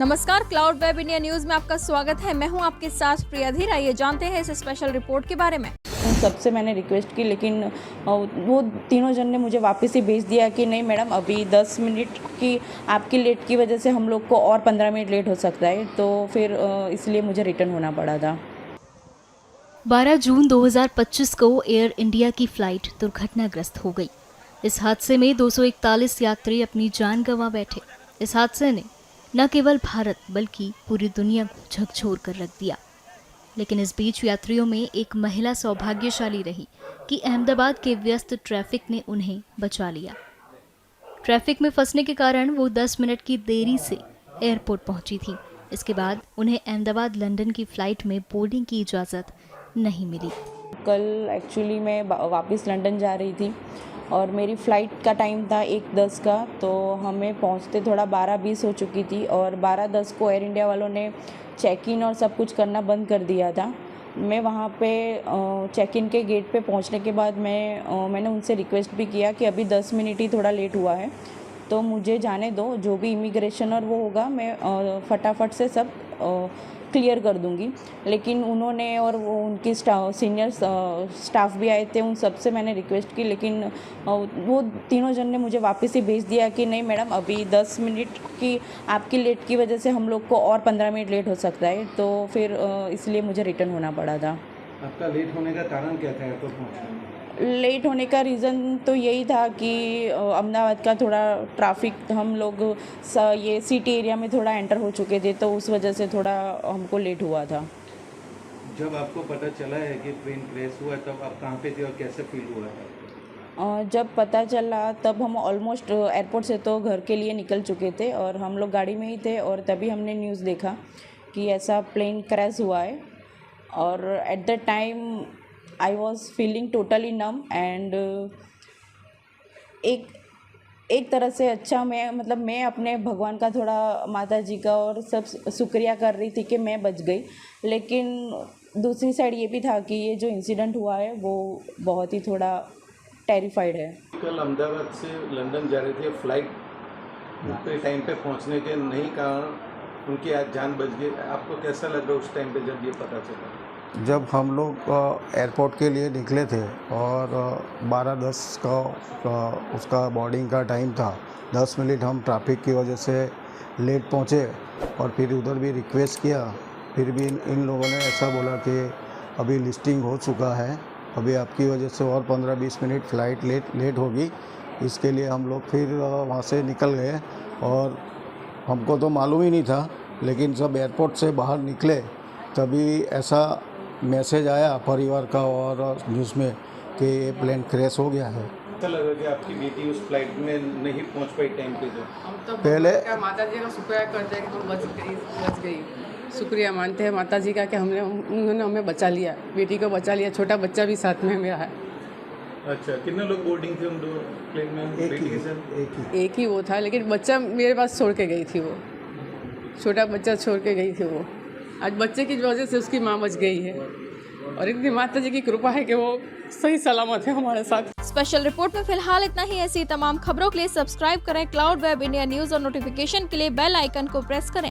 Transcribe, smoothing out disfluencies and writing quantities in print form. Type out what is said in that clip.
नमस्कार, cloud web India news में आपका स्वागत है। मैं हूं आपके साथ प्रिया धीर। आइए जानते हैं इस स्पेशल रिपोर्ट के बारे में। उन सबसे मैंने रिक्वेस्ट की, लेकिन वो तीनों जन ने मुझे वापस ही भेज दिया कि नहीं मैडम, अभी 10 मिनट की आपकी लेट की वजह से हम लोग को और 15 मिनट लेट हो सकता है, तो फिर इसलिए मुझे रिटर्न होना पड़ा था। 12 जून 2025 को एयर इंडिया की फ्लाइट दुर्घटनाग्रस्त हो गई। इस हादसे में 241 यात्री अपनी जान गंवा बैठे। इस हादसे ने न केवल भारत बल्कि पूरी दुनिया को झकझोर कर रख दिया। लेकिन इस बीच यात्रियों में एक महिला सौभाग्यशाली रही कि अहमदाबाद के व्यस्त ट्रैफिक ने उन्हें बचा लिया। ट्रैफिक में फंसने के कारण वो 10 मिनट की देरी से एयरपोर्ट पहुंची थी। इसके बाद उन्हें अहमदाबाद लंदन की फ्लाइट में बोर्डिंग की इजाज़त नहीं मिली। कल एक्चुअली मैं वापस लंदन जा रही थी और मेरी फ़्लाइट का टाइम था 1:10 का, तो हमें पहुंचते थोड़ा 12:20 हो चुकी थी और 12:10 को एयर इंडिया वालों ने चेक इन और सब कुछ करना बंद कर दिया था। मैं वहाँ पे चेक इन के गेट पे पहुँचने के बाद मैंने उनसे रिक्वेस्ट भी किया कि अभी 10 मिनट ही थोड़ा लेट हुआ है, तो मुझे जाने दो, जो भी इमिग्रेशन और वो होगा मैं फटाफट से सब क्लियर कर दूंगी। लेकिन उन्होंने और वो उनकी सीनियर स्टाफ भी आए थे, उन सब से मैंने रिक्वेस्ट की, लेकिन वो तीनों जन ने मुझे वापस ही भेज दिया कि नहीं मैडम, अभी 10 मिनट की आपकी लेट की वजह से हम लोग को और 15 मिनट लेट हो सकता है, तो फिर इसलिए मुझे रिटर्न होना पड़ा था। आपका लेट होने का कारण क्या था एयरपोर्ट पहुँचने में? लेट होने का रीज़न तो यही था कि अहमदाबाद का थोड़ा ट्रैफिक, हम लोग ये सिटी एरिया में थोड़ा एंटर हो चुके थे, तो उस वजह से थोड़ा हमको लेट हुआ था। जब आपको पता चला है कि ट्रेन क्रैश हुआ है, तब आप कहाँ पे थे और कैसे फील हुआ है? जब पता चला तब हम ऑलमोस्ट एयरपोर्ट से तो घर के लिए निकल चुके थे और हम लोग गाड़ी में ही थे, और तभी हमने न्यूज़ देखा कि ऐसा प्लेन क्रैश हुआ है। और at the time I was feeling totally num and एक तरह से अच्छा, मैं अपने भगवान का, थोड़ा माता जी का और सब शुक्रिया कर रही थी कि मैं बच गई। लेकिन दूसरी साइड ये भी था कि ये जो इंसिडेंट हुआ है वो बहुत ही थोड़ा टेरिफाइड है। कल अहमदाबाद से लंदन जा रही थी, फ्लाइट पे टाइम पे पहुंचने के नहीं कारण उनकी आज जान बच गई। आपको कैसा लग रहा उस टाइम पे जब ये पता चला? जब हम लोग एयरपोर्ट के लिए निकले थे और 12:10 का उसका बोर्डिंग का टाइम था, 10 मिनट हम ट्रैफिक की वजह से लेट पहुँचे और फिर उधर भी रिक्वेस्ट किया, फिर भी इन लोगों ने ऐसा बोला कि अभी लिस्टिंग हो चुका है, अभी आपकी वजह से और 15-20 मिनट फ़्लाइट लेट होगी। इसके लिए हम लोग फिर वहाँ से निकल गए और हमको तो मालूम ही नहीं था, लेकिन जब एयरपोर्ट से बाहर निकले तभी ऐसा मैसेज आया परिवार का और न्यूज़ में कि ये प्लेन क्रैश हो गया है। ऐसा लगा कि आपकी बेटी उस फ्लाइट में नहीं पहुंच पाई टाइम पे? जो हम तो पहले माता जी का शुक्रिया करते हैं कि तुम बच गई। शुक्रिया मानते हैं माता जी का कि उन्होंने हमें बचा लिया, बेटी को बचा लिया। छोटा बच्चा भी साथ में मेरा है। अच्छा, कितने लोग बोर्डिंग थे उन दो प्लेन में? एक ही वो था, लेकिन बच्चा मेरे पास छोड़ के गई थी। वो छोटा बच्चा छोड़ के गई थी। वो आज बच्चे की वजह से उसकी माँ बच गई है, और इतनी माता जी की कृपा है कि वो सही सलामत है हमारे साथ। स्पेशल रिपोर्ट में फिलहाल इतना ही। ऐसी तमाम खबरों के लिए सब्सक्राइब करें क्लाउड वेब इंडिया न्यूज और नोटिफिकेशन के लिए बेल आइकन को प्रेस करें।